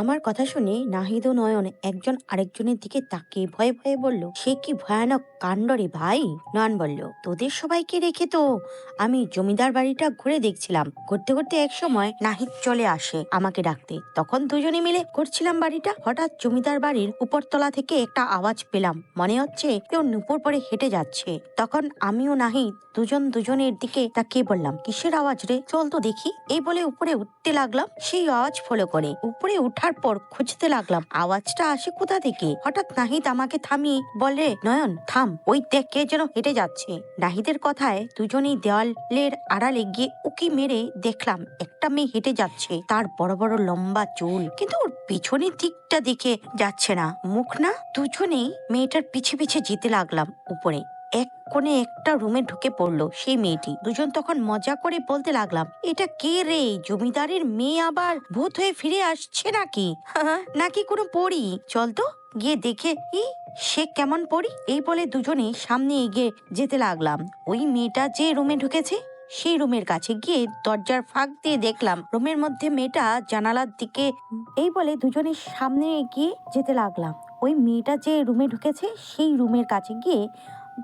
আমার কথা শুনে নাহিদ ও নয়ন একজন আরেকজনের দিকে তাকিয়ে ভয়ে ভয়ে বলল, সে কি ভয়ানক কাণ্ড রে ভাই। নয়ন বলল, তোদের সবাইকে রেখে তো আমি জমিদার বাড়িটা ঘুরে দেখছিলাম। ঘুরতে ঘুরতে এক সময় নাহিদ চলে আসে আমাকে ডাকতে। তখন দুজনে মিলে ঘুরছিলাম বাড়িটা। হঠাৎ জমিদার বাড়ির উপরতলা থেকে একটা আওয়াজ পেলাম, মনে হচ্ছে কেউ নুপুর পরে হেঁটে যাচ্ছে। তখন আমিও নাহিদ দুজন দুজনের দিকে তাকিয়ে বললাম, কিসের আওয়াজ রে, চল তো দেখি। এই বলে উপরে উঠতে লাগলাম। সেই আওয়াজ ফলো করে উপরে উঠার পর খুঁজতে লাগলাম আওয়াজটা আসে কোথা থেকে। হঠাৎ নাহিদ আমাকে থামিয়ে বলে, নয়ন থাম, ওই দেখ কে যেন হেঁটে যাচ্ছে। নাহিদের কথায় দুজনেই দেওয়ালের আড়ালে গিয়ে উকি মেরে দেখলাম একটা মেয়ে হেঁটে যাচ্ছে। তার বড় বড় লম্বা চুল, কিন্তু ওর পিছনের দিকটা দেখে যাচ্ছে না, মুখ না। দুজনেই মেয়েটার পিছে পিছে যেতে লাগলাম উপরে। এক কোণে একটা রুমে ঢুকে পড়লো সেই মেয়েটি। দুজন তখন মজা করে বলতে লাগলাম, এটা কে রে, জমিদারের মেয়ে আবার ভূত হয়ে ফিরে আসছে নাকি নাকি কোনো পরী, চল তো গিয়ে দেখে সে কেমন পরী। এই বলে দুজনে সামনে এগিয়ে যেতে লাগলাম। ওই মেয়েটা যে রুমে ঢুকেছে সেই রুমের কাছে গিয়ে দরজার ফাঁক দিয়ে দেখলাম রুমের মধ্যে মেয়েটা জানালার দিকে। এই বলে দুজনে সামনে এগিয়ে যেতে লাগলাম। ওই মেয়েটা যে রুমে ঢুকেছে সেই রুমের কাছে গিয়ে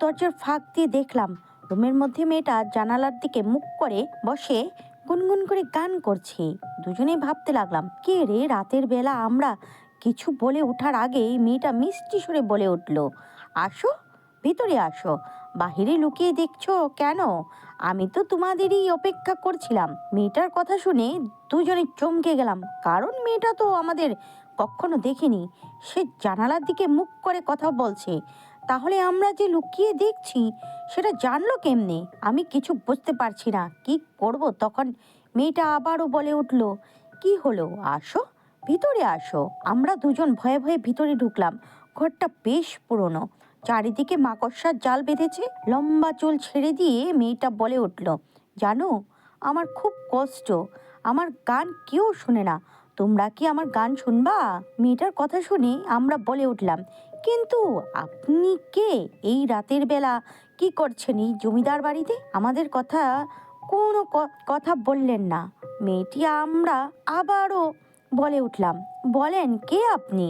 দরজার ফাঁক দিয়ে দেখলাম রুমের মধ্যে মেয়েটা জানালার দিকে মুখ করে বসে গুনগুন করে গান করছে। দুজনেই ভাবতে লাগলাম, কে রে, রাতের বেলা আমরা কিছু বলে ওঠার আগে মেয়েটা মিষ্টি সুরে বলে উঠলো, আসো ভিতরে আসো, বাহিরে লুকিয়ে দেখছো কেন, আমি তো তোমাদেরই অপেক্ষা করছিলাম। মেয়েটার কথা শুনে দুজনে চমকে গেলাম, কারণ মেয়েটা তো আমাদের কখনো দেখিনি। সে জানালার দিকে মুখ করে কথা বলছে, তাহলে আমরা যে লুকিয়ে দেখছি সেটা জানলো কেমনে? আমি কিছু বুঝতে পারছি না কি করব। তখন মেয়েটা আবারও বলে উঠলো, কি হলো, আসো ভিতরে আসো। আমরা দুজন ভয়ে ভয়ে ভিতরে ঢুকলাম। ঘরটা বেশ পুরনো, চারিদিকে মাকড়সার জাল বেঁধেছে। লম্বা চুল ছেড়ে দিয়ে মেয়েটা বলে উঠলো, জানো আমার খুব কষ্ট, আমার গান কেউ শুনে না, তোমরা কি আমার গান শুনবা? মেয়েটার কথা শুনে আমরা বলে উঠলাম, কিন্তু আপনি কে, এই রাতের বেলা কি করছেন এই জমিদার বাড়িতে? আমাদের কথা কোনো কথা বললেন না। মেয়েটি আমরা আবারও বলে উঠলাম, বলেন কে আপনি,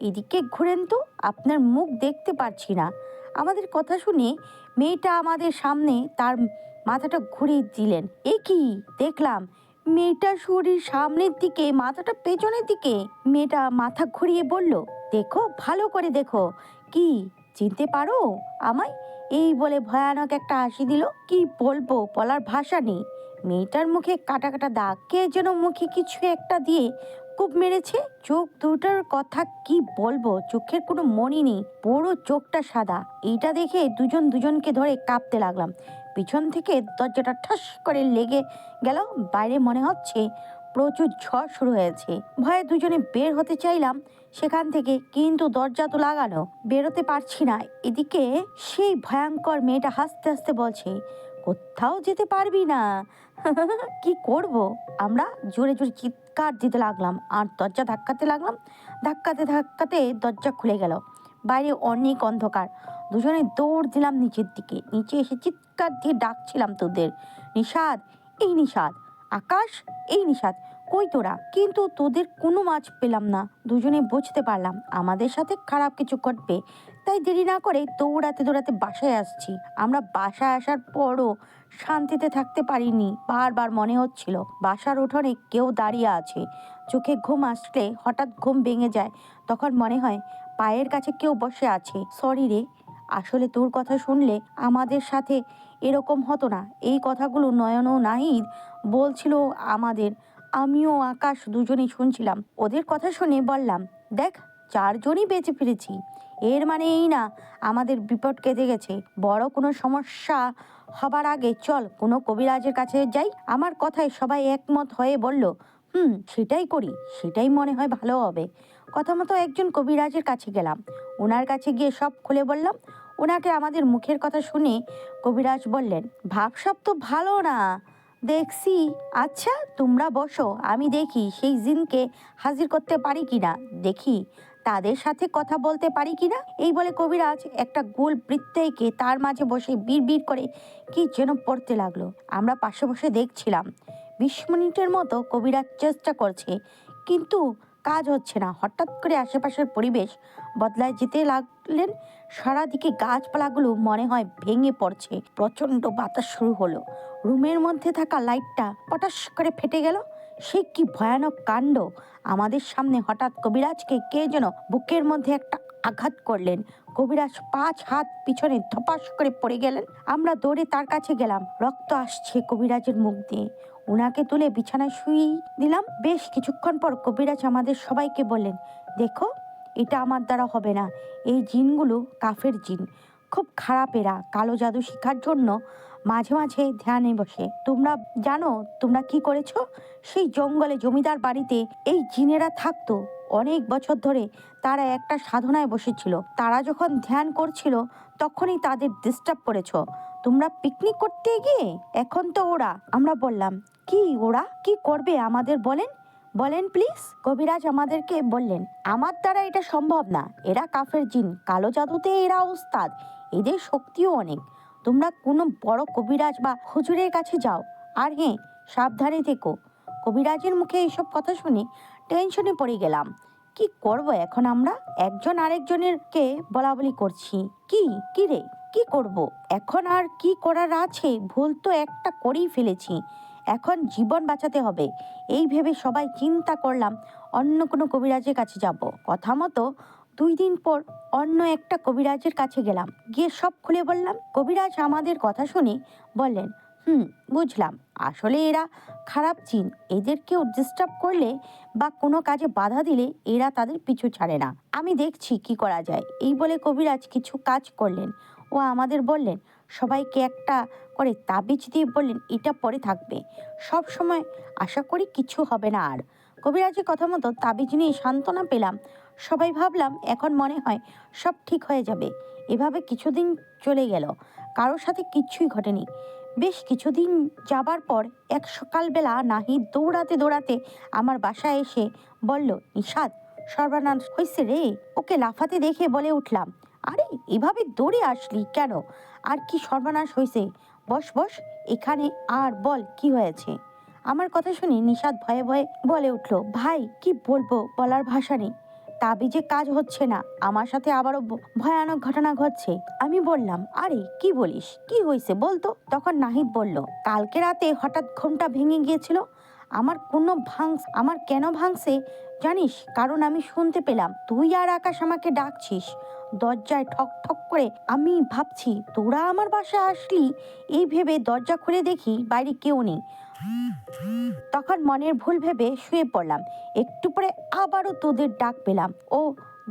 এদিকে ঘুরেন তো, আপনার মুখ দেখতে পারছি না। আমাদের কথা শুনে মেয়েটা আমাদের সামনে তার মাথাটা ঘুরিয়ে দিলেন। এ কি দেখলাম, মেয়েটার শরীর সামনের দিকে, মাথাটা পেছনের দিকে। মেয়েটা মাথা ঘুরিয়ে বলল, দেখো ভালো করে দেখো, কি চিনতে পারো আমায়? এই বলে ভয়ানক একটা হাসি দিল। কি বলবো, বলার ভাষা নেই। মেয়েটার মুখে কাটা কাটা দাগ, কে যেন মুখে কিছু একটা দিয়ে খুব মেরেছে। চোখ দুটার কথা কি বলবো, চোখের কোনো মনি নেই, পুরো চোখটা সাদা। এইটা দেখে দুজন দুজনকে ধরে কাঁপতে লাগলাম। পিছন থেকে দরজাটা ঠাস করে লেগে গেল। বাইরে মনে হচ্ছে প্রচুর ঝড় শুরু হয়েছে। ভয়ে দুজনে বের হতে চাইলাম সেখান থেকে, কিন্তু দরজা তো লাগানো, বেরোতে পারছি না। এদিকে সেই ভয়ঙ্কর মেয়েটা হাসতে হাসতে বলছে, কোথাও যেতে পারবি না কি করব? আমরা জোরে জোরে চিৎকার দিতে লাগলাম আর দরজা ধাক্কাতে লাগলাম। ধাক্কাতে ধাক্কাতে দরজা খুলে গেল। বাইরে অনেক অন্ধকার। দুজনে দৌড় দিলাম নিচের দিকে। নিচে এসে চিৎকার দিয়ে ডাকছিলাম, তোদের, নিষাদ, এই নিষাদ, আকাশ, এই নিষাদ, কই তোরা? কিন্তু তোদের কোনো মাছ পেলাম না। দুজনে বুঝতে পারলাম আমাদের সাথে খারাপ কিছু ঘটবে, তাই দেরি না করে দৌড়াতে দৌড়াতে বাসায় আসছি। আমরা বাসায় আসার পরও শান্তিতে থাকতে পারিনি। বারবার মনে হচ্ছিল বাসার উঠোনে কেউ দাঁড়িয়ে আছে। চোখে ঘুম আসলে হঠাৎ ঘুম ভেঙে যায়। তখন মনে হয় পায়ের কাছে কেউ বসে আছে। সরি রে, আসলে তোর কথা শুনলে আমাদের সাথে এরকম হতো না। এই কথাগুলো নয়ন ও নাহিদ বলছিল আমাদের। আমিও আকাশ দুজনেই শুনছিলাম। ওদের কথা শুনে বললাম, দেখ, চারজনই বেঁচে ফিরেছি। এর মানে এই না আমাদের বিপদ কেটে গেছে। বড় কোনো সমস্যা হবার আগে চল কোনো কবিরাজের কাছে যাই। আমার কথায় সবাই একমত হয়ে বলল, সেটাই করি, সেটাই মনে হয় ভালো হবে। কথা মতো একজন কবিরাজের কাছে গেলাম। ওনার কাছে গিয়ে সব খুলে বললাম। ওনাকে আমাদের মুখের কথা শুনে কবিরাজ বললেন, ভাবসাব তো ভালো না দেখছি। আচ্ছা তোমরা বসো, আমি দেখি সেই জিনকে হাজির করতে পারি কিনা, দেখি তাদের সাথে কথা বলতে পারি কিনা। এই বলে কবিরাজ একটা গোল বৃত্তে এঁকে তার মাঝে বসে বিড় করে কি যেন পড়তে লাগলো। আমরা পাশে বসে দেখছিলাম। 20 মিনিটের মতো কবিরাজ চেষ্টা করছে, কিন্তু কাজ হচ্ছে না। হঠাৎ করে আশেপাশের পরিবেশ বদলায় যেতে লাগলেন। সারাদিকে গাছপালাগুলো মনে হয় ভেঙে পড়ছে। প্রচন্ড বাতাস শুরু হলো। রুমের মধ্যে থাকা লাইটটা পটাশ করে ফেটে গেল। সে কি ভয়ানক কাণ্ড! আমাদের সামনে হঠাৎ কবিরাজকে কে যেন বুকের মধ্যে একটা আঘাত করলেন। কবিরাজ 5 হাত পিছনে ধপাস করে পড়ে গেলেন। আমরা দৌড়ে তার কাছে গেলাম। রক্ত আসছে কবিরাজের মুখ দিয়ে। উনাকে তুলে বিছানায় শুইয়ে দিলাম। বেশ কিছুক্ষণ পর কবিরাজ আমাদের সবাইকে বললেন, দেখো, এটা আমার দ্বারা হবে না। এই জিনগুলো কাফের জিন, খুব খারাপ। এরা কালো জাদু শেখার জন্য মাঝে মাঝে ধ্যানে বসে। তোমরা জানো তোমরা কি করেছো? সেই জঙ্গলে জমিদার বাড়িতে এই জিনেরা থাকতো অনেক বছর ধরে। তারা একটা সাধনায় বসেছিল। তারা যখন ধ্যান করছিল তখনই তাদের ডিস্টার্ব করেছো তোমরা পিকনিক করতে গিয়ে। এখন তো ওরা। আমরা বললাম, কি ওরা কি করবে আমাদের বলেন বলেন প্লিজ। কবিরাজ আমাদেরকে বললেন, আমার দ্বারা এটা সম্ভব না। এরা কাফের জিন, কালো জাদুতে এরা ওস্তাদ, এদের শক্তিও অনেক। তোমরা কোনো বড় কবিরাজ বা হুজুরের কাছে যাও। আর হ্যাঁ, সাবধানে থেকো। কবিরাজের মুখে এইসব কথা শুনে টেনশনে পড়ে গেলাম। কি করব এখন আমরা? একজন আরেকজনেরকে বলাবলি করছি। কি রে, কি করব এখন? আর কি করার আছে? ভুল তো একটা করেই ফেলেছি। এখন জীবন বাঁচাতে হবে। এই ভেবে সবাই চিন্তা করলাম অন্য কোনো কবিরাজের কাছে যাব। কথা মতো 2 দিন পর অন্য একটা কবিরাজের কাছে গেলাম। গিয়ে সব খুলে বললাম। কবিরাজ আমাদের কথা শুনে বললেন, বুঝলাম। আসলে এরা খারাপ জিন। এদের কেউ ডিস্টার্ব করলে বা কোনো কাজে বাধা দিলে এরা তাদের পিছু ছাড়ে না। আমি দেখছি কি করা যায়। এই বলে কবিরাজ কিছু কাজ করলেন ও আমাদের বললেন, সবাইকে একটা করে তাবিজ দিয়ে বললেন, এটা পরে থাকবে সব সময়। আশা করি কিছু হবে না আর। কবিরাজের কথা মতো তাবিজ নিয়ে সান্ত্বনা পেলাম। সবাই ভাবলাম এখন মনে হয় সব ঠিক হয়ে যাবে। এভাবে কিছুদিন চলে গেল। কারোর সাথে কিছুই ঘটেনি। বেশ কিছুদিন যাবার পর এক সকালবেলা নাহিদ দৌড়াতে দৌড়াতে আমার বাসায় এসে বলল, নিশাদ, সর্বনাশ হয়েছে রে। ওকে লাফাতে দেখে বলে উঠলাম, আরে এভাবে দৌড়ে আসলি কেন? আর কি সর্বনাশ হয়েছে? বস বস এখানে আর বল কি হয়েছে। আমার কথা শুনে নিশাদ ভয়ে ভয়ে বলে উঠল, ভাই কি বলবো, বলার ভাষা নেই। তাবিজে কাজ হচ্ছে না। আমার সাথে আবারও ভয়ানক ঘটনা ঘটছে। আমি বললাম, আরে কি বলিস, কি হয়েছে বলতো? তখন নাহিদ বলল, কালকে রাতে হঠাৎ ঘুমটা ভেঙে গিয়েছিল। আমার কেন ভাঙছে জানিস? কারণ আমি শুনতে পেলাম তুই আর আকাশ আমাকে ডাকছিস দরজায় ঠক ঠক করে। আমি ভাবছি তোরা আমার বাসায় আসলি। এই ভেবে দরজা খুলে দেখি বাইরে কেউ নেই। তখন মনের ভুল ভেবে শুয়ে পড়লাম। একটু পরে আবারও তোদের ডাক পেলাম। ও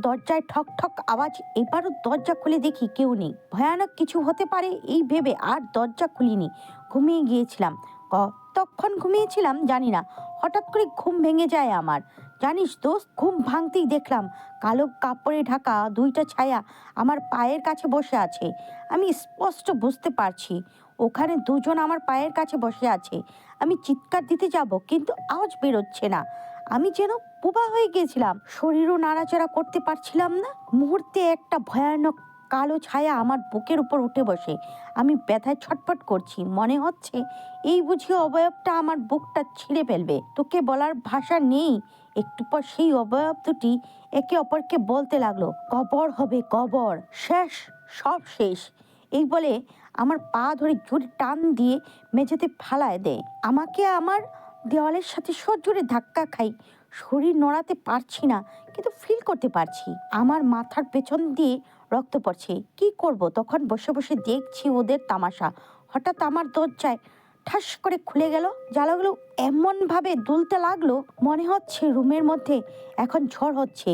দরজায় ঠক ঠক আওয়াজ। এবারও দরজা খুলে দেখি কেউ নেই। ভয়ানক কিছু হতে পারে এই ভেবে আর দরজা খুলিনি। ঘুমিয়ে গিয়েছিলাম। কতক্ষণ ঘুমিয়েছিলাম জানি না। হঠাৎ করে ঘুম ভেঙে যায় আমার। জানিস দোস্ত, ঘুম ভাঙতেই দেখলাম কালো কাপড়ে ঢাকা 2টা ছায়া আমার পায়ের কাছে বসে আছে। আমি স্পষ্ট বুঝতে পারছি ওখানে 2জন আমার পায়ের কাছে বসে আছে। আমি চিৎকার দিতে যাব কিন্তু আওয়াজ বেরোচ্ছে না। আমি যেন বোবা হয়ে গেছিলাম। শরীরও নাড়াচাড়া করতে পারছিলাম না। মুহূর্তে একটা ভয়ানক কালো ছায়া আমার বুকের উপর উঠে বসে। আমি ব্যথায় ছটফট করছি। মনে হচ্ছে এই বুঝি অবয়বটা আমার বুকটা ছিঁড়ে ফেলবে। তোকে বলার ভাষা নেই। একটু পর সেই অবয়ব দুটি একে অপরকে বলতে লাগলো, কবর হবে কবর, শেষ, সব শেষ। এই বলে আমার পা ধরে জোরে টান দিয়ে মেঝেতে ফালায় দেয়। আমাকে আমার দেওয়ালের সাথে সজোরে ধাক্কা খাই। শরীর নড়াতে পারছি না কিন্তু ফিল করতে পারছি আমার মাথার পেছন দিয়ে রক্ত পড়ছে। কি করব? তখন বসে বসে দেখছি ওদের তামাশা। হঠাৎ আমার দরজায় ঠাস করে খুলে গেল। জ্বালাগুলো এমন ভাবে দুলতে লাগলো মনে হচ্ছে রুমের মধ্যে এখন ঝড় হচ্ছে।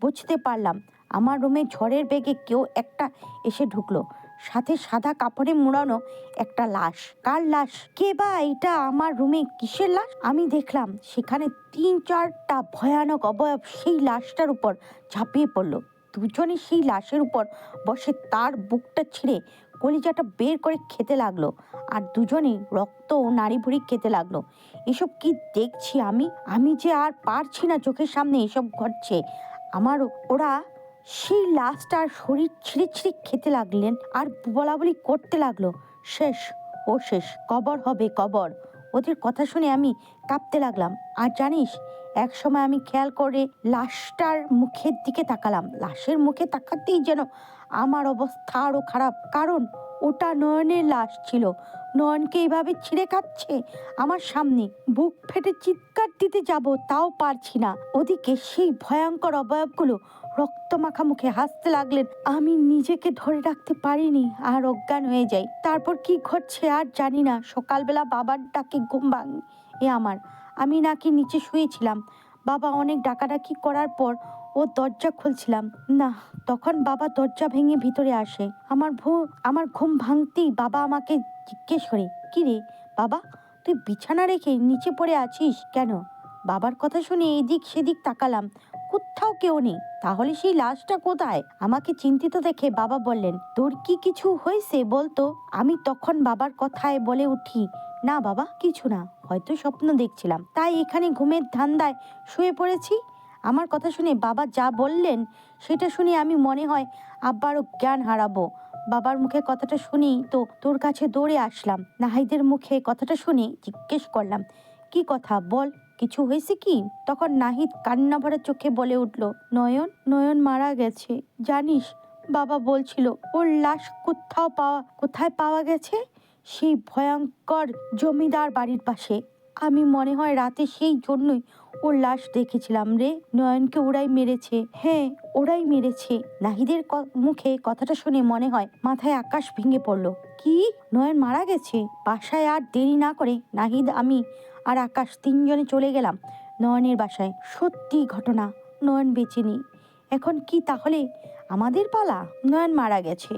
বুঝতে পারলাম আমার রুমে ঝড়ের বেগে কেউ একটা এসে ঢুকলো। সাথে সাদা কাপড়ে মুড়ানো একটা লাশ। কার লাশ? কে বা এটা? আমার রুমে কিসের লাশ? আমি দেখলাম সেখানে 3-4টা ভয়ানক অবয়ব সেই লাশটার উপর ঝাঁপিয়ে পড়লো। দুজনে সেই লাশের উপর বসে তার বুকটা ছিঁড়ে কলিজাটা বের করে খেতে লাগলো। আর দুজনে রক্ত ও নাড়ি ভুড়ি খেতে লাগলো। এসব কি দেখছি আমি? আমি যে আর পারছি না, চোখের সামনে এসব ঘটছে আমার। ওরা সেই লাশটার শরীর ছিঁড়ে ছিঁড়ে খেতে লাগলেন আর বলা বলি করতে লাগলো, শেষ, ও শেষ, কবর হবে কবর। ওদের কথা শুনে আমি কাঁপতে লাগলাম। আর জানিস একসময় আমি খেয়াল করে লাশটার মুখের দিকে তাকালাম। লাশের মুখে তাকাতেই যেন আমার অবস্থা আরো খারাপ, কারণ ওটা নয়নের লাশ ছিল। নয়নকে এইভাবে ছিঁড়ে খাচ্ছে আমার সামনে। বুক ফেটে চিৎকার দিতে যাব, তাও পারছি না। ওদিকে সেই ভয়ঙ্কর অবয়বগুলো রক্ত মাখা মুখে হাসতে লাগলেন। আমি নিজেকে ধরে রাখতে পারিনি আর অজ্ঞান হয়ে যাই। তারপর কি ঘটছে আর জানি না। সকালবেলা বাবার ডাকে ঘুম ভাঙে আমার। আমি নাকি নিচে শুয়েছিলাম। বাবা অনেক ডাকাডাকি করার পর ও দরজা খুলছিলাম না, তখন বাবা দরজা ভেঙে ভিতরে আসে। আমার ঘুম ভাঙতেই বাবা আমাকে জিজ্ঞেস করে, কি রে বাবা, তুই বিছানা রেখে নিচে পড়ে আছিস কেন? বাবার কথা শুনে এদিক সেদিক তাকালাম, কোথাও কেউ নেই। তাহলে সেই লাশটা কোথায়? আমাকে চিন্তিত দেখে বাবা বললেন, তোর কি কিছু হয়েছে বলতো? আমি তখন বাবার কথায় বলে উঠি, না বাবা, কিছু না, হয়তো স্বপ্ন দেখছিলাম, তাই এখানে ঘুমের ধান্দায় শুয়ে পড়েছি। আমার কথা শুনে বাবা যা বললেন সেটা শুনে আমি মনে হয় আবারও জ্ঞান হারাবো। বাবার মুখে কথাটা শুনেই তো তোর কাছে দৌড়ে আসলাম। নাহিদের মুখে কথাটা শুনে জিজ্ঞেস করলাম, কি কথা বল, কিছু হয়েছে কি? তখন নাহিদ কান্না ভরা চোখে বলে উঠল, নয়ন মারা গেছে। জানিস, বাবা বলছিল ওর লাশ কোথায় পাওয়া গেছে? সেই ভয়ঙ্কর জমিদার বাড়ির পাশে। আমি মনে হয় রাতে সেই জন্যই ওর লাশ দেখেছিলাম রে। নয়নকে ওরাই মেরেছে। হ্যাঁ, ওরাই মেরেছে। নাহিদের মুখে কথাটা শুনে মনে হয় মাথায় আকাশ ভেঙে পড়লো। কি, নয়ন মারা গেছে? বাসায় আর দেরি না করে নাহিদ, আমি আর আকাশ তিনজনে চলে গেলাম নয়নের বাসায়। সত্যি ঘটনা, নয়ন বেঁচে নেই। এখন কি তাহলে আমাদের পালা? নয়ন মারা গেছে,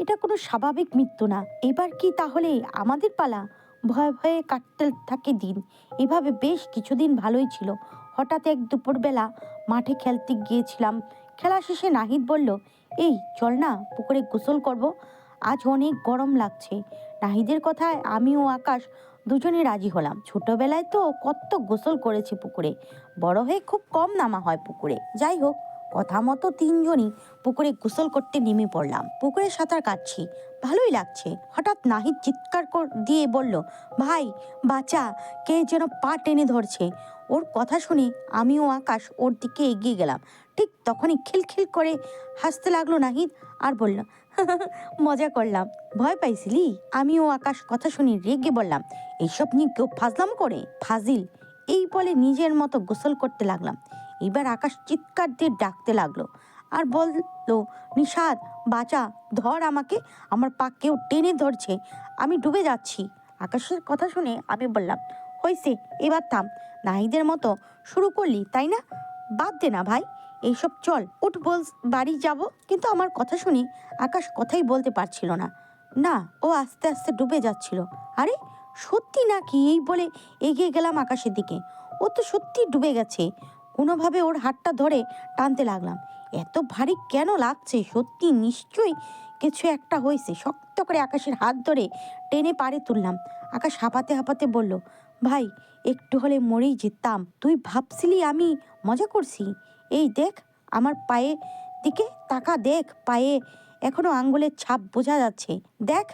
এটা কোনো স্বাভাবিক মৃত্যু না। এবার কি তাহলে আমাদের পালা? ভয়ে ভয়ে কাটতে থাকে দিন। এভাবে বেশ কিছুদিন ভালোই ছিল। হঠাৎ এক দুপুরবেলা মাঠে খেলতে গিয়েছিলাম। খেলা শেষে নাহিদ বলল, এই চল না, পুকুরে গোসল করব, আজ অনেক গরম লাগছে। নাহিদের কথায় আমি ও আকাশ দুজনে রাজি হলাম। ছোটবেলায় তো কত গোসল করেছি পুকুরে, বড় হয়ে খুব কম নামা হয় পুকুরে। যাই হোক, কথা মতো তিনজনই পুকুরে গোসল করতে নেমে পড়লাম। পুকুরে সাঁতার কাটছি, ভালোই লাগছে। হঠাৎ নাহিদ চিৎকার দিয়ে বলল, ভাই বাঁচা, কে যেন পা টেনে ধরছে। ওর কথা শুনে আমি ও আকাশ ওর দিকে এগিয়ে গেলাম। ঠিক তখনই খিলখিল করে হাসতে লাগলো নাহিদ আর বলল, মজা করলাম, ভয় পাইছিলি? আমি ও আকাশ কথা শুনে রেগে বললাম, এইসব নিয়ে কেউ ফাজলাম করে? ফাজিল। এই বলে নিজের মতো গোসল করতে লাগলাম। এবার আকাশ চিৎকার দিয়ে ডাকতে লাগলো আর বললো, নিশাদ বাঁচা, ধর আমাকে, আমার পা কেউ টেনে ধরছে, আমি ডুবে যাচ্ছি। আকাশের কথা শুনে আমি বললাম, হয়েছে, এবার থাম। নাহিদের মতো শুরু করলি তাই না? বাদ দে না ভাই, এইসব চল, উঠ, বল বাড়ি যাব। কিন্তু আমার কথা শুনে আকাশ কথাই বলতে পারছিল না। না, ও আস্তে আস্তে ডুবে যাচ্ছিল। আরে সত্যি নাকি? এই বলে এগিয়ে গেলাম আকাশের দিকে। ও তো সত্যি ডুবে গেছে। কোনোভাবে ওর হাতটা ধরে টানতে লাগলাম। এত ভারী কেন লাগছে? সত্যি নিশ্চয়ই কিছু একটা হয়েছে। শক্ত করে আকাশের হাত ধরে টেনে পাড়ে তুললাম। আকাশ হাঁপাতে হাঁপাতে বলল, ভাই একটু হলে মরেই যেতাম। তুই ভাবছিলি আমি মজা করছি? এই দেখ আমার পায়ে দিকে তাকা, দেখ পায়ে এখনো আঙ্গুলের ছাপ বোঝা যাচ্ছে। দেখ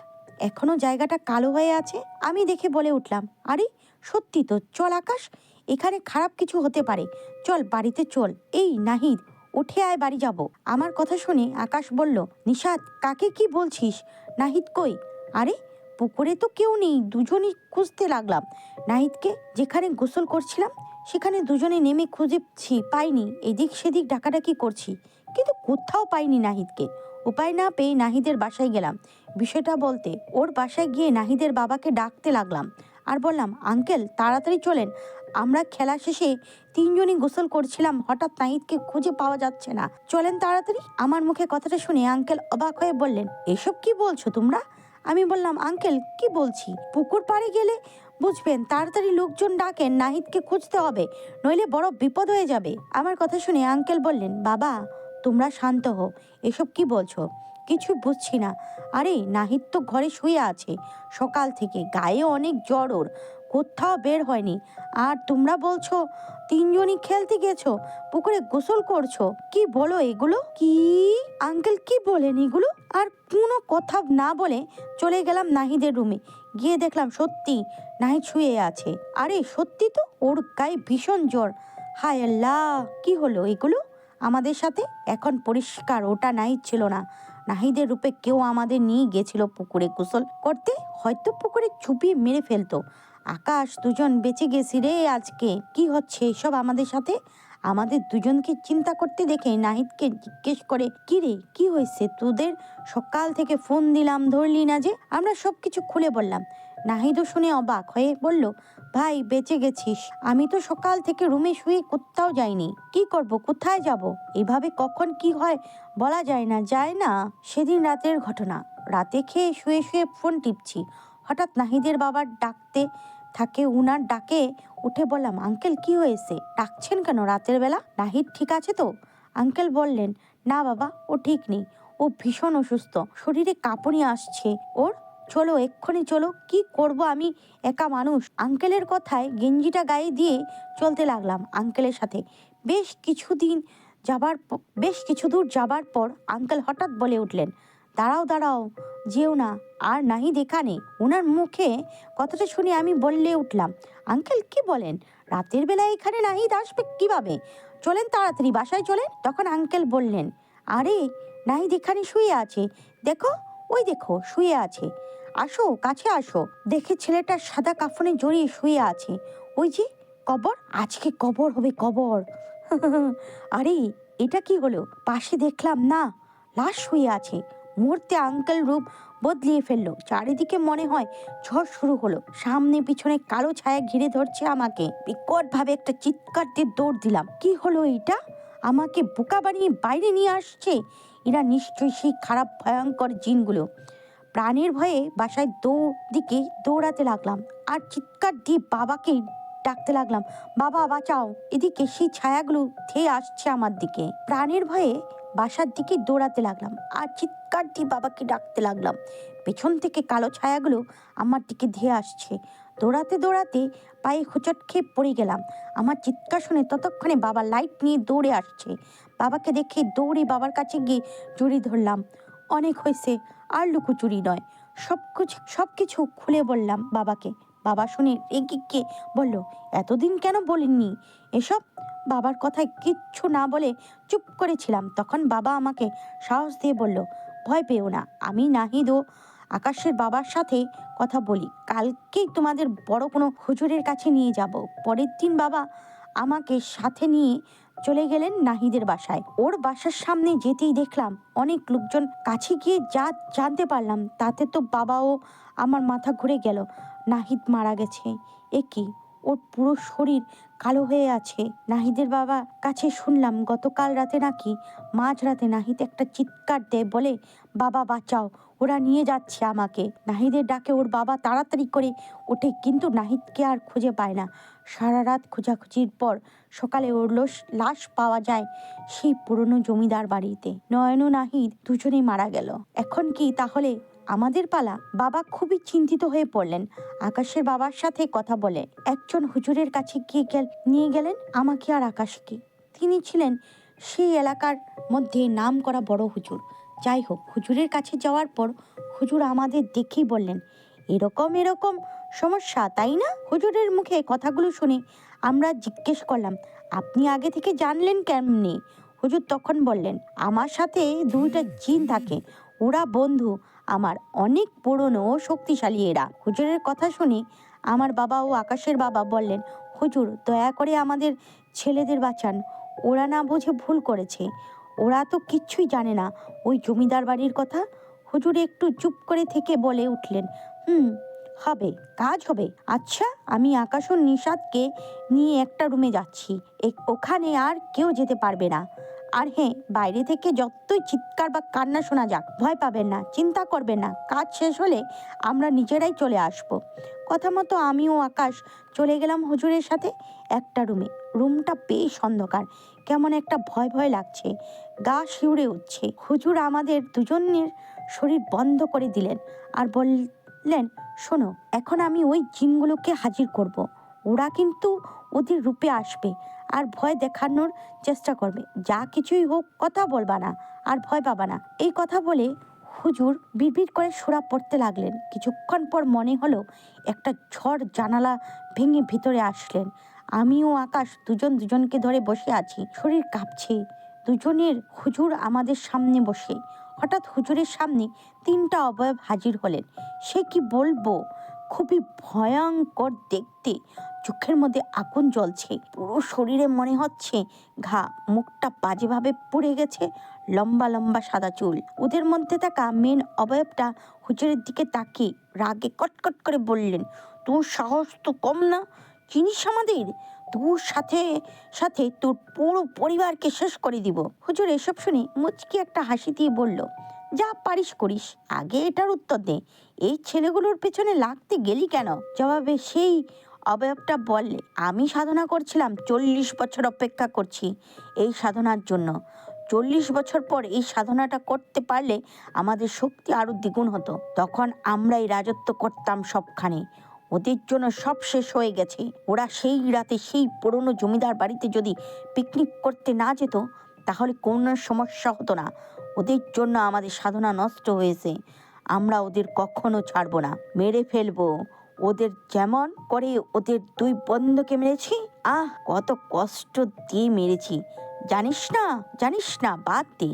এখনো জায়গাটা কালো হয়ে আছে। আমি দেখে বলে উঠলাম, আরে সত্যি তো, চল আকাশ, এখানে খারাপ কিছু হতে পারে, চল বাড়িতে চল। এই নাহিদ, উঠে আয়, বাড়ি যাব। আমার কথা শুনে আকাশ বলল, নিশাদ কাকে কি বলছিস? নাহিদ কই? আরে পুকুরে তো কেউ নেই। দুজনই খুঁজতে লাগলাম নাহিদকে। যেখানে গোসল করছিলাম সেখানে দুজনে নেমে খুঁজেছি, পাইনি। এদিক সেদিক ডাকাডাকি করছি, কিন্তু কোথাও পাইনি নাহিদকে। উপায় না পেয়ে নাহিদের বাসায় গেলাম বিষয়টা বলতে। ওর বাসায় গিয়ে নাহিদের বাবাকে ডাকতে লাগলাম আর বললাম, আঙ্কেল তাড়াতাড়ি চলেন, আমরা খেলা শেষে তিনজনই গোসল করছিলাম, হঠাৎ নাহিদকে খুঁজে পাওয়া যাচ্ছে না, চলেন তাড়াতাড়ি। আমার মুখে কথাটা শুনে আঙ্কেল অবাক হয়ে বললেন, এসব কি বলছো তোমরা? আমি বললাম, আঙ্কেল কি বলছি, পুকুর পাড়ে গেলে বুঝবেন, তাড়াতাড়ি লোকজন ডাকেন, নাহিদকে খুঁজতে হবে, নইলে বড় বিপদ হয়ে যাবে। আমার কথা শুনে আঙ্কেল বললেন, বাবা তোমরা শান্ত হও, এসব কি বলছো? কিছু বুঝছি না। আরে নাহিদ তো ঘরে শুয়ে আছে সকাল থেকে, গায়ে অনেক জ্বর ওর, কোথাও বের হয়নি। আর তোমরা বলছো তিনজনই খেলতে গেছো, পুকুরে গোসল করছো, কি বলো এগুলো? কি আঙ্কেল কি বলেন এগুলো? আর কোনো কথা না বলে চলে গেলাম নাহিদের রুমে। গিয়ে দেখলাম সত্যি নাহিদ শুয়ে আছে। আরে সত্যি তো, ওর গায়ে ভীষণ জ্বর, হায় আল্লাহ, কি হলো এগুলো আমাদের সাথে? এখন পরিষ্কার ওটা নাহিদ ছিল না, নাহিদের রূপে কেউ আমাদের নিয়ে গেছিল পুকুরে গোসল করতে, হয়তো পুকুরে চুপিয়ে মেরে ফেলতো। আকাশ, দুজন বেঁচে গেছি রে আজকে। কি হচ্ছে এসব আমাদের সাথে? আমাদের দুজনকে চিন্তা করতে দেখে নাহিদকে জিজ্ঞেস করে, কি রে, কি হয়েছে তোদের? সকাল থেকে ফোন দিলাম, ধরলি না যে? আমরা সবকিছু খুলে বললাম। নাহিদও শুনে অবাক হয়ে বলল, ভাই বেঁচে গেছিস, আমি তো সকাল থেকে রুমে শুয়ে কোথাও যাইনি। কি করব, কোথায় যাব? এভাবে কখন কি হয় বলা যায় না, যায় না। সেদিন রাতের ঘটনা। রাতে খেয়ে শুয়ে শুয়ে ফোন টিপছি, হঠাৎ নাহিদের বাবার ডাকতে থাকে। উনার ডাকে উঠে বললাম, আঙ্কেল কি হয়েছে, ডাকছেন কেন রাতের বেলা? নাহিদ ঠিক আছে তো? আঙ্কেল বললেন, না বাবা, ও ঠিক নেই, ও ভীষণ অসুস্থ, শরীরে কাঁপুনি আসছে ওর। চলো এক্ষুনি চলো, কি করব আমি, একা মানুষ। আঙ্কেলের কথায় গেঞ্জিটা গায়ে দিয়ে চলতে লাগলাম আঙ্কেলের সাথে। বেশ কিছু দূর যাবার পর আঙ্কেল হঠাৎ বলে উঠলেন, দাঁড়াও দাঁড়াও, যেও না, আর নাহিদ এখানে। ওনার মুখে কথাটা শুনে আমি বললে উঠলাম, আঙ্কেল কি বলেন, রাতের বেলা এখানে নাহিদ আসবে কিভাবে? চলেন তাড়াতাড়ি বাসায় চলেন। তখন আঙ্কেল বললেন, আরে নাহিদ এখানে শুয়ে আছে, দেখো, ওই দেখো শুয়ে আছে, আসো কাছে আসো। দেখে ছেলেটা সাদা কাফনে জড়িয়ে শুয়ে আছে, ওই যে কবর, আজকে কবর হবে কবর। আরে এটা কি হলো? পাশে দেখলাম না, লাশ শুয়ে আছে। মুহূর্তে আঙ্কেল রূপ বদলিয়ে ফেললো, চারিদিকে মনে হয় ঝড় শুরু হলো। সামনে পিছনে কালো ছায়া ঘিরে ধরছে আমাকে। বিকট ভাবে একটা চিৎকার দিয়ে দৌড় দিলাম। কি হলো এটা? আমাকে বোকা বানিয়ে বাইরে নিয়ে আসছে। এরা নিশ্চয়ই সেই খারাপ ভয়ঙ্কর জিনগুলো। প্রাণের ভয়ে বাসায় দিকে দৌড়াতে লাগলাম আর চিৎকার দিয়ে বাবাকে ডাকতে লাগলাম, বাবা বাঁচাও। এদিকে সেই ছায়াগুলো ধেয়ে আসছে আমার দিকে। প্রাণের ভয়ে বাসার দিকে দৌড়াতে লাগলাম আর চিৎকার দিয়ে বাবাকে ডাকতে লাগলাম। পেছন থেকে কালো ছায়াগুলো আমার দিকে ধেয়ে আসছে। দৌড়াতে দৌড়াতে পায়ে হোঁচট খেয়ে পড়ে গেলাম। আমার চিৎকার শুনে ততক্ষণে বাবা লাইট নিয়ে দৌড়ে আসছে। বাবাকে দেখে দৌড়ে বাবার কাছে গিয়ে জড়িয়ে ধরলাম। অনেক হয়েছে, আর লুকোচুরি নয়, সবকিছু খুলে বললাম বাবাকে। বাবা শুনে রেগে গিয়ে বলল, এতদিন কেন বলেননি এসব? বাবার কথায় কিচ্ছু না বলে চুপ করেছিলাম। তখন বাবা আমাকে সাহস দিয়ে বলল, ভয় পেও না, আমি নাহিদ ও আকাশের বাবার সাথে কথা বলি, কালকেই তোমাদের বড় কোনো হুজুরের কাছে নিয়ে যাব। পরের দিন বাবা আমাকে সাথে নিয়ে চলে গেলেন নাহিদের বাসায়। ওর বাসার সামনে যেতেই দেখলাম অনেক লোকজন। কাছে গিয়ে যা জানতে পারলাম তাতে তো বাবাও আমার মাথা ঘুরে গেল। নাহিদ মারা গেছে। এ কি, ওর পুরো শরীর কালো হয়ে আছে। নাহিদের বাবা কাছে শুনলাম গতকাল রাতে নাকি মাঝরাতে নাহিদ একটা চিৎকার দেয়, বলে, বাবা বাঁচাও, ওরা নিয়ে যাচ্ছে আমাকে। নাহিদের ডাকে ওর বাবা তাড়াতাড়ি করে ওঠে, কিন্তু নাহিদকে আর খুঁজে পায় না। সারা রাত খোঁজাখুঁজির পর সকালে ওর লাশ পাওয়া যায় সেই পুরনো জমিদার বাড়িতে। নয়ন ও নাহিদ দুজনেই মারা গেল। এখন কি তাহলে আমাদের পালা? বাবা খুবই চিন্তিত হয়ে পড়লেন। আকাশের বাবার সাথে কথা বলে একজন হুজুরের কাছে নিয়ে গেলেন আমাকে আর আকাশকে। তিনি ছিলেন সেই এলাকার মধ্যে নাম করা বড় হুজুর। যাই হোক, হুজুরের কাছে যাওয়ার পর হুজুর আমাদের দেখেই বললেন, এরকম এরকম সমস্যা, তাই না? হুজুরের মুখে কথাগুলো শুনে আমরা জিজ্ঞেস করলাম, আপনি আগে থেকে জানলেন কেমনি? হুজুর তখন বললেন, আমার সাথে দুইটা জিন থাকে, ওরা বন্ধু আমার, অনেক পুরনো ও শক্তিশালী এরা। হুজুরের কথা শুনে আমার বাবা ও আকাশের বাবা বললেন, হুজুর দয়া করে আমাদের ছেলেদের বাঁচান, ওরা না বুঝে ভুল করেছে, ওরা তো কিচ্ছুই জানে না ওই জমিদার বাড়ির কথা। হুজুর একটু চুপ করে থেকে বলে উঠলেন, হবে, কাজ হবে। আচ্ছা, আমি আকাশ ও নিষাদকে নিয়ে একটা রুমে যাচ্ছি, ওখানে আর কেউ যেতে পারবে না। আর হ্যাঁ, বাইরে থেকে যতই চিৎকার বা কান্না শোনা যাক, ভয় পাবেন না, চিন্তা করবেন না, কাজ শেষ হলে আমরা নিজেরাই চলে আসব। কথা মতো আমি ও আকাশ চলে গেলাম হুজুরের সাথে একটা রুমে। রুমটা বেশ অন্ধকার, কেমন একটা ভয় ভয় লাগছে, গা শিউরে উঠছে। হুজুর আমাদের দুজনের শরীর বন্ধ করে দিলেন আর বললেন, শোনো, এখন আমি ওই জিনগুলোকে হাজির করব। ওরা কিন্তু ওদের রূপে আসবে আর ভয় দেখানোর চেষ্টা করবে। যা কিছুই হোক, কথা বলবা না আর ভয় পাবা না। এই কথা বলে হুজুর বিড়বিড় করে সূরা পড়তে লাগলেন। কিছুক্ষণ পর মনে হলো একটা ঝড় জানালা ভেঙে ভিতরে আসলেন আমি ও আকাশ দুজন দুজনকে ধরে বসে আছি, শরীর কাঁপছে। দুজনের হুজুর আমাদের সামনে বসে। হঠাৎ হুজুরের সামনে 3টা অবয়ব হাজির হলেন। সে কি বলবো, খুবই ভয়ঙ্কর দেখতে। চোখের মধ্যে আগুন জ্বলছে, পুরো শরীরে মনে হচ্ছে ঘা, মুখটা বাজেভাবে পুড়ে গেছে, লম্বা লম্বা সাদা চুল। ওদের মধ্যে থাকা মেন অবয়বটা হুজুরের দিকে তাকিয়ে রাগে কটকট করে বললেন, তোর সাহস তো কম না, চিনিস আমাদের? তোর সাথে সাথে তোর পুরো পরিবারকে শেষ করে দিব। হুজুর এসব শুনে মুচকি একটা হাসি দিয়ে বলল, যা পারিস করিস, আগে এটার উত্তর দে, এই ছেলেগুলোর পেছনে লাগতে গেলি কেন? জবাবে সেই অবয়বটা বললে, আমি সাধনা করছিলাম, 40 বছর অপেক্ষা করছি এই সাধনার জন্য। 40 বছর পর এই সাধনাটা করতে পারলে আমাদের শক্তি আরো দ্বিগুণ হতো। তখন আমরাই রাজত্ব করতাম সবখানে। ওদের জন্য সব শেষ হয়ে গেছে। ওরা সেই রাতে সেই পুরনো জমিদার বাড়িতে যদি পিকনিক করতে না যেত, তাহলে কোনো সমস্যা হতো না। ওদের জন্য আমাদের সাধনা নষ্ট হয়েছে। আমরা ওদের কখনো ছাড়বো না, মেরে ফেলবো ওদের, যেমন করে ওদের 2 বন্ধুকে মেরেছি। কত কষ্ট দিয়ে মেরেছি, জানিস না, বাদ দে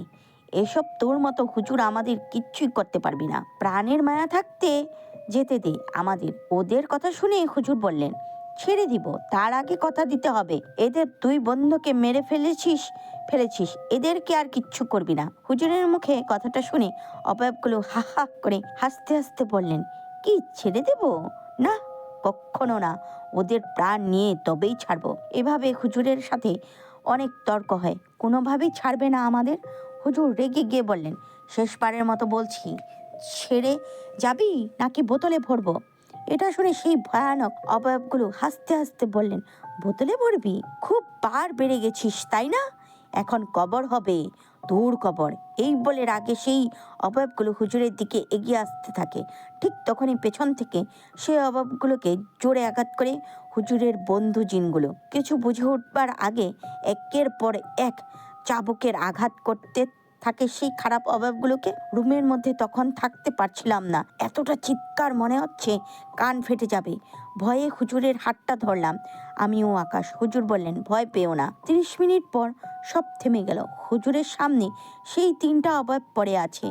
এসব। তোর মতো হুজুর আমাদের কিচ্ছুই করতে পারবি না। প্রাণের মায়া থাকতে যেতে দে আমাদের। ওদের কথা শুনে হুজুর বললেন, ছেড়ে দিব, তার আগে কথা দিতে হবে। এদের 2 বন্ধুকে মেরে ফেলেছিস, এদেরকে আর কিচ্ছু করবি না। হুজুরের মুখে কথাটা শুনে অবয়বগুলো হা হা করে হাসতে হাসতে বললেন, কি ছেড়ে দেব? না, কখনো না, ওদের প্রাণ নিয়ে তবেই ছাড়বো। এভাবে হুজুরের সাথে অনেক তর্ক হয়, কোনোভাবেই ছাড়বে না আমাদের। হুজুর রেগে গিয়ে বললেন, শেষবারের মতো বলছি, ছেড়ে যাবি নাকি বোতলে ভরবো? এটা শুনে সেই ভয়ানক অবয়বগুলো হাসতে হাসতে বললেন, বোতলে ভরবি? খুব বার বেড়ে গেছিস তাই না? এখন কবর হবে, দূর কবর। এই বলে রাগে সেই অবয়বগুলো হুজুরের দিকে এগিয়ে আসতে থাকে। ঠিক তখনই পেছন থেকে সেই অবয়বগুলোকে জোরে আঘাত করে হুজুরের বন্ধু জিনগুলো। কিছু বুঝে উঠবার আগে একের পর এক চাবুকের আঘাত করতে থাকে সেই খারাপ অবয়বগুলোকে। রুমের মধ্যে তখন থাকতে পারছিলাম না, এতটা চিৎকার, মনে হচ্ছে কান ফেটে যাবে। ভয়ে হুজুরের হাতটা ধরলাম, আমি ও আকাশ। হুজুর বললেন, ভয় পেও না। 30 মিনিট পর সব থেমে গেল। হুজুরের সামনে সেই 3টা অবয়ব পড়ে আছে।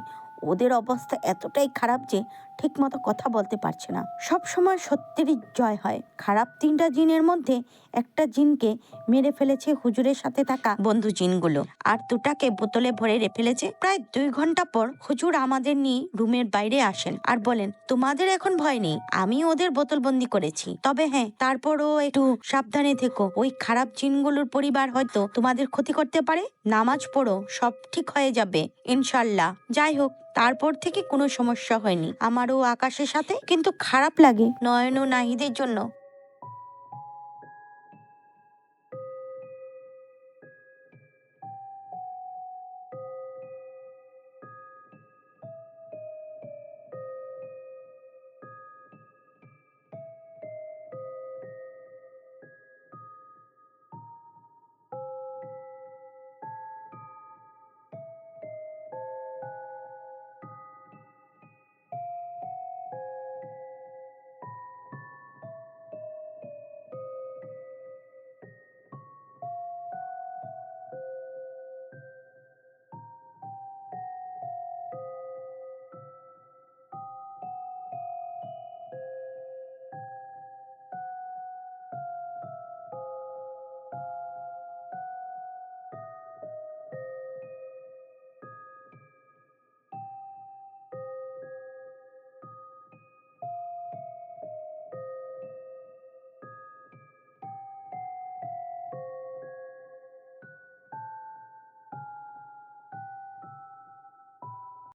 ওদের অবস্থা এতটাই খারাপ যে ঠিকমতো কথা বলতে পারছে না। সব সময় সত্যেরই জয় হয়। খারাপ 3টা জিনের মধ্যে একটা জিনকে মেরে ফেলেছে হুজুরের সাথে থাকা বন্ধু জিনগুলো, আর 2টাকে বোতলে ভরে ফেলেছে। প্রায় 2 ঘন্টা পর হুজুর আমাদের নিয়ে রুমের বাইরে আসেন আর বলেন, তোমাদের এখন ভয় নেই, আমি ওদের বোতলবন্দি করেছি। তবে হ্যাঁ, তারপরও একটু সাবধানে থেকো, ওই খারাপ জিনগুলোর পরিবার হয়তো তোমাদের ক্ষতি করতে পারে। নামাজ পড়ো, সব ঠিক হয়ে যাবে ইনশাল্লাহ। যাই হোক, তারপর থেকে কোনো সমস্যা হয়নি আমারও আকাশের সাথে। কিন্তু খারাপ লাগে নয়ন ও নাহিদের জন্য।